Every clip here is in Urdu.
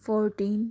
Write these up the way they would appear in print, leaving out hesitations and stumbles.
14,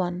1,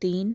3,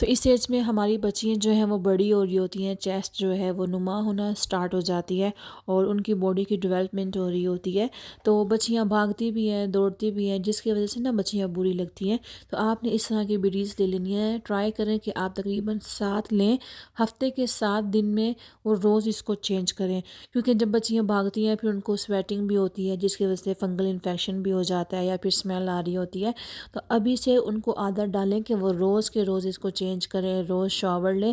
تو اس ایج میں ہماری بچیاں جو ہیں وہ بڑی ہو رہی ہوتی ہیں، چیسٹ جو ہے وہ نما ہونا سٹارٹ ہو جاتی ہے اور ان کی باڈی کی ڈیولپمنٹ ہو رہی ہوتی ہے، تو بچیاں بھاگتی بھی ہیں، دوڑتی بھی ہیں، جس کی وجہ سے نا بچیاں بری لگتی ہیں۔ تو آپ نے اس طرح کی بیڈیز لے لینی ہے، ٹرائی کریں کہ آپ تقریباً 7 لیں، ہفتے کے 7 دن میں، اور روز اس کو چینج کریں، کیونکہ جب بچیاں بھاگتی ہیں پھر ان کو سویٹنگ بھی ہوتی ہے، جس کی وجہ سے فنگل انفیکشن بھی ہو جاتا ہے یا پھر اسمیل آ رہی ہوتی ہے۔ تو ابھی سے ان کو عادت ڈالیں کہ وہ روز کے روز اس کو چینج کریں، روز شاور لیں۔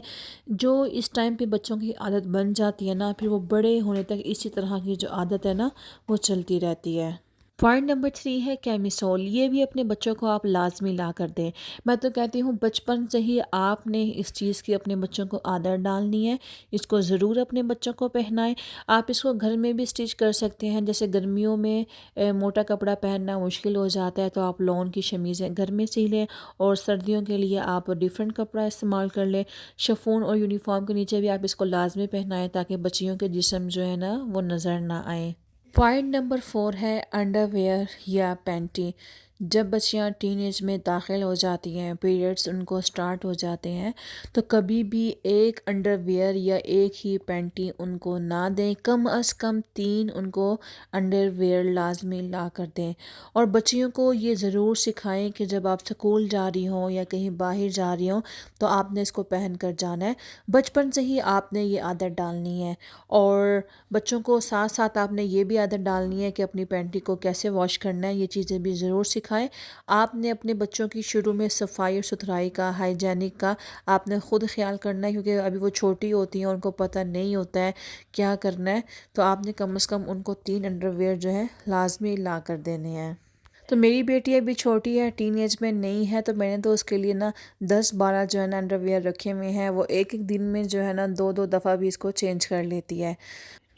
جو اس ٹائم پہ بچوں کی عادت بن جاتی ہے نا، پھر وہ بڑے ہونے تک اسی طرح کی جو عادت ہے نا وہ چلتی رہتی ہے۔ پوائنٹ نمبر 3 ہے کیمیسول۔ یہ بھی اپنے بچوں کو آپ لازمی لا کر دیں۔ میں تو کہتی ہوں بچپن سے ہی آپ نے اس چیز کی اپنے بچوں کو عادت ڈالنی ہے، اس کو ضرور اپنے بچوں کو پہنائیں۔ آپ اس کو گھر میں بھی اسٹچ کر سکتے ہیں، جیسے گرمیوں میں موٹا کپڑا پہننا مشکل ہو جاتا ہے تو آپ لون کی شمیزیں گھر میں سی لیں، اور سردیوں کے لیے آپ ڈیفرنٹ کپڑا استعمال کر لیں۔ شفون اور یونیفارم کے نیچے بھی آپ اس کو لازمی پہنائیں تاکہ بچیوں کے جسم جو ہے نا وہ نظر نہ آئیں۔ پوائنٹ نمبر 4 ہے انڈر ویئر یا پینٹی۔ جب بچیاں ٹین ایج میں داخل ہو جاتی ہیں، پیریڈز ان کو سٹارٹ ہو جاتے ہیں، تو کبھی بھی ایک انڈر ویئر یا ایک ہی پینٹی ان کو نہ دیں، کم از کم 3 ان کو انڈر ویئر لازمی لا کر دیں۔ اور بچیوں کو یہ ضرور سکھائیں کہ جب آپ سکول جا رہی ہوں یا کہیں باہر جا رہی ہوں تو آپ نے اس کو پہن کر جانا ہے۔ بچپن سے ہی آپ نے یہ عادت ڈالنی ہے، اور بچوں کو ساتھ ساتھ آپ نے یہ بھی عادت ڈالنی ہے کہ اپنی پینٹی کو کیسے واش کرنا ہے، یہ چیزیں بھی ضرور سکھائیں۔ آپ نے اپنے بچوں کی شروع میں صفائی اور ستھرائی کا، ہائیجینک کا آپ نے خود خیال کرنا ہے، کیونکہ ابھی وہ چھوٹی ہوتی ہیں، ان کو پتہ نہیں ہوتا ہے کیا کرنا ہے، تو آپ نے کم از کم ان کو 3 انڈر ویئر جو ہے لازمی لا کر دینے ہیں۔ تو میری بیٹی ابھی چھوٹی ہے، ٹین ایج میں نہیں ہے، تو میں نے تو اس کے لیے نا 10-12 جو ہے نا انڈر ویئر رکھے ہوئے ہیں، وہ ایک ایک دن میں جو ہے نا 2-2 دفعہ بھی اس کو چینج کر لیتی ہے۔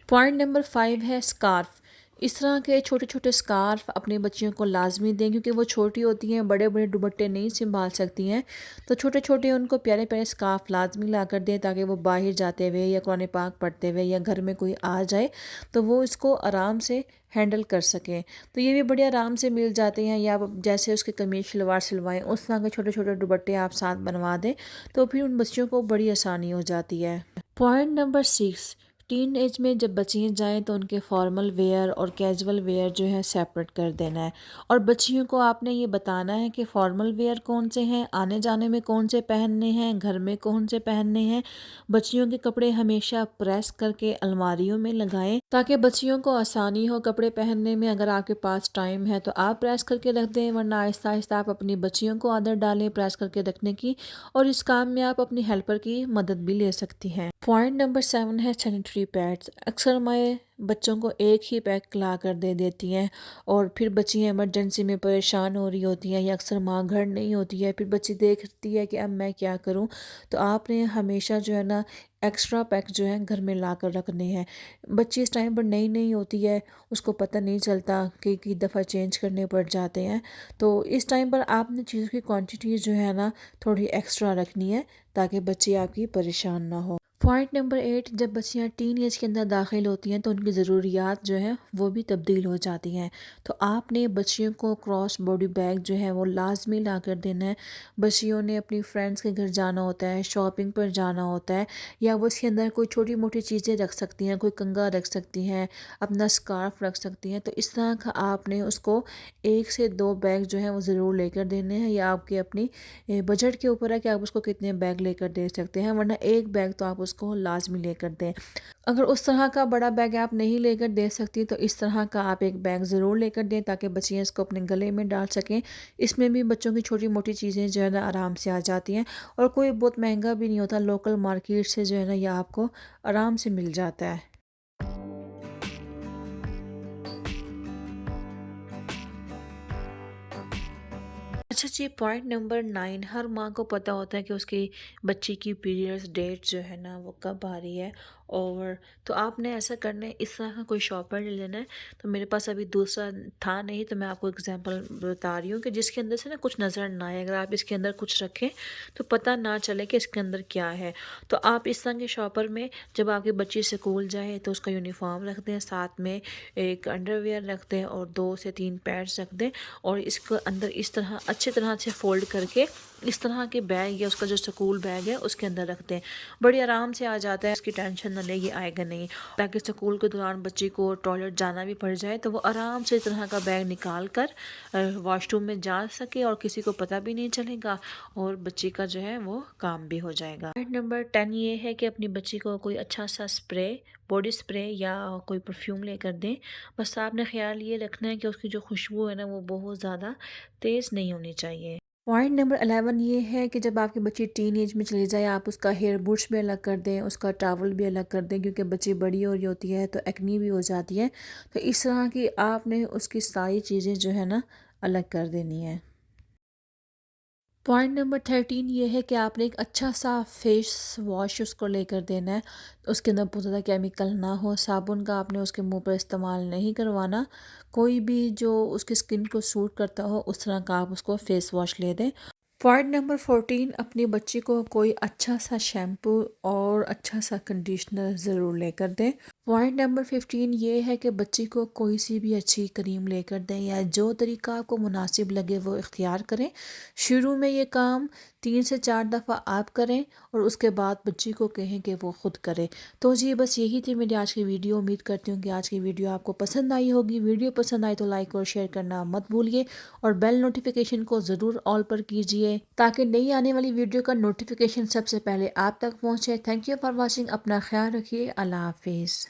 پوائنٹ نمبر 5 ہے اسکارف۔ اس طرح کے چھوٹے چھوٹے اسکارف اپنے بچیوں کو لازمی دیں، کیونکہ وہ چھوٹی ہوتی ہیں، بڑے بڑے دوپٹے نہیں سنبھال سکتی ہیں، تو چھوٹے چھوٹے ان کو پیارے پیارے اسکارف لازمی لا کر دیں تاکہ وہ باہر جاتے ہوئے یا قرآن پاک پڑھتے ہوئے یا گھر میں کوئی آ جائے تو وہ اس کو آرام سے ہینڈل کر سکیں۔ تو یہ بھی بڑے آرام سے مل جاتے ہیں، یا جیسے اس کے قمیض شلوار سلوائیں اس طرح کے چھوٹے چھوٹے دوپٹے آپ ساتھ بنوا دیں تو پھر ان بچیوں کو بڑی آسانی ہو جاتی ہے۔ پوائنٹ نمبر 6، ٹین ایج میں جب بچیاں جائیں تو ان کے فارمل ویئر اور کیجول ویئر جو ہے سیپریٹ کر دینا ہے، اور بچیوں کو آپ نے یہ بتانا ہے کہ فارمل ویئر کون سے ہیں، آنے جانے میں کون سے پہننے ہیں، گھر میں کون سے پہننے ہیں۔ بچیوں کے کپڑے ہمیشہ پریس کر کے الماریوں میں لگائیں تاکہ بچیوں کو آسانی ہو کپڑے پہننے میں۔ اگر آپ کے پاس ٹائم ہے تو آپ پریس کر کے رکھ دیں، ورنہ آہستہ آہستہ آپ اپنی بچیوں کو عادت ڈالیں پریس کر کے رکھنے کی، اور اس کام میں آپ اپنی ہیلپر کی مدد بھی لے سکتی ہیں۔ پوائنٹ نمبر 7 ہے سینیٹری پیڈز۔ اکثر مائیں بچوں کو ایک ہی پیک لا کر دے دیتی ہیں، اور پھر بچیاں ایمرجنسی میں پریشان ہو رہی ہوتی ہیں، یا اکثر ماں گھر نہیں ہوتی ہے، پھر بچی دیکھتی ہے کہ اب میں کیا کروں، تو آپ نے ہمیشہ جو ہے نا ایکسٹرا پیک جو ہے گھر میں لا کر رکھنے ہیں۔ بچی اس ٹائم پر نئی نئی ہوتی ہے، اس کو پتہ نہیں چلتا کہ کئی دفعہ چینج کرنے پڑ جاتے ہیں، تو اس ٹائم پر آپ نے چیزوں کی کوانٹٹی جو ہے نا تھوڑی ایکسٹرا رکھنی ہے تاکہ بچی آپ کی پریشان نہ ہو۔ پوائنٹ نمبر 8، جب بچیاں ٹین ایج کے اندر داخل ہوتی ہیں تو ان کی ضروریات جو ہیں وہ بھی تبدیل ہو جاتی ہیں، تو آپ نے بچیوں کو کراس باڈی بیگ جو ہے وہ لازمی لا کر دینا ہے۔ بچیوں نے اپنی فرینڈس کے گھر جانا ہوتا ہے، شاپنگ پر جانا ہوتا ہے، یا وہ اس کے اندر کوئی چھوٹی موٹی چیزیں رکھ سکتی ہیں، کوئی کنگا رکھ سکتی ہیں، اپنا اسکارف رکھ سکتی ہیں، تو اس طرح کا آپ نے اس کو 1 سے 2 بیگ جو ہیں وہ ضرور لے کر دینے ہیں، یا آپ کے اپنی بجٹ کے اوپر ہے کہ آپ اس کو کتنے بیگ لے کر دے سکتے ہیں، ورنہ ایک بیگ تو آپ اس کو لازمی لے کر دیں۔ اگر اس طرح کا بڑا بیگ آپ نہیں لے کر دے سکتی تو اس طرح کا آپ ایک بیگ ضرور لے کر دیں تاکہ بچیاں اس کو اپنے گلے میں ڈال سکیں۔ اس میں بھی بچوں کی چھوٹی موٹی چیزیں جو ہے نا آرام سے آ جاتی ہیں، اور کوئی بہت مہنگا بھی نہیں ہوتا، لوکل مارکیٹ سے جو ہے نا یہ آپ کو آرام سے مل جاتا ہے۔ اچھا جی، پوائنٹ نمبر 9، ہر ماں کو پتہ ہوتا ہے کہ اس کی بچی کی پیریڈس ڈیٹ جو ہے نا وہ کب آ رہی ہے، اور تو آپ نے ایسا کرنا ہے، اس طرح کا کوئی شاپر لے لینا ہے۔ تو میرے پاس ابھی دوسرا تھا نہیں، تو میں آپ کو اگزامپل بتا رہی ہوں کہ جس کے اندر سے نا کچھ نظر نہ آئے، اگر آپ اس کے اندر کچھ رکھیں تو پتہ نہ چلے کہ اس کے اندر کیا ہے۔ تو آپ اس طرح کے شاپر میں جب آپ کی بچی اسکول جائے تو اس کا یونیفارم رکھ دیں، ساتھ میں ایک انڈر ویئر رکھ دیں، اور 2 سے 3 پیڈس رکھ دیں، اور اس کو اندر اس طرح اچھی طرح سے فولڈ کر کے اس طرح کے بیگ یا اس کا جو اسکول بیگ ہے اس کے اندر رکھ دیں، بڑی آرام سے آ جاتا ہے، اس کی ٹینشن نہ لے یہ آئے گا نہیں، تاکہ اسکول کے دوران بچی کو ٹوائلٹ جانا بھی پڑ جائے تو وہ آرام سے اس طرح کا بیگ نکال کر واش روم میں جا سکے اور کسی کو پتہ بھی نہیں چلے گا، اور بچی کا جو ہے وہ کام بھی ہو جائے گا۔ پوائنٹ نمبر 10 یہ ہے کہ اپنی بچی کو کوئی اچھا سا اسپرے، باڈی اسپرے یا کوئی پرفیوم لے کر دیں، بس آپ نے خیال یہ رکھنا ہے کہ اس کی جو خوشبو ہے نا وہ بہت زیادہ تیز نہیں ہونی چاہیے۔ پوائنٹ نمبر 11 یہ ہے کہ جب آپ کی بچی ٹین ایج میں چلی جائے آپ اس کا ہیئر بوٹس بھی الگ کر دیں، اس کا ٹاول بھی الگ کر دیں، کیونکہ بچی بڑی ہو رہی ہوتی ہے تو ایکنی بھی ہو جاتی ہے، تو اس طرح کی آپ نے اس کی ساری چیزیں جو ہے نا الگ کر دینی ہے۔ پوائنٹ نمبر 13 یہ ہے کہ آپ نے ایک اچھا سا فیس واش اس کو لے کر دینا ہے، اس کے اندر بہت زیادہ کیمیکل نہ ہو، صابن کا آپ نے اس کے منہ پر استعمال نہیں کروانا، کوئی بھی جو اس کی اسکن کو سوٹ کرتا ہو اس طرح کا آپ اس کو فیس واش لے دیں۔ پوائنٹ نمبر 14 اپنی بچی کو کوئی اچھا سا شیمپو اور اچھا سا کنڈیشنر ضرور لے کر دیں۔ پوائنٹ نمبر 15 یہ ہے کہ بچی کو کوئی سی بھی اچھی کریم لے کر دیں یا جو طریقہ آپ کو مناسب لگے وہ اختیار کریں۔ شروع میں یہ کام 3 سے 4 دفعہ آپ کریں اور اس کے بعد بچی کو کہیں کہ وہ خود کرے۔ تو جی بس یہی تھی میری آج کی ویڈیو، امید کرتی ہوں کہ آج کی ویڈیو آپ کو پسند آئی ہوگی۔ ویڈیو پسند آئی تو لائک اور شیئر کرنا مت بھولیے اور بیل نوٹیفیکیشن کو ضرور آل پر کیجئے تاکہ نئی آنے والی ویڈیو کا نوٹیفیکیشن سب سے پہلے آپ تک پہنچے۔ تھینک یو فار واچنگ، اپنا خیال رکھیے، اللہ حافظ۔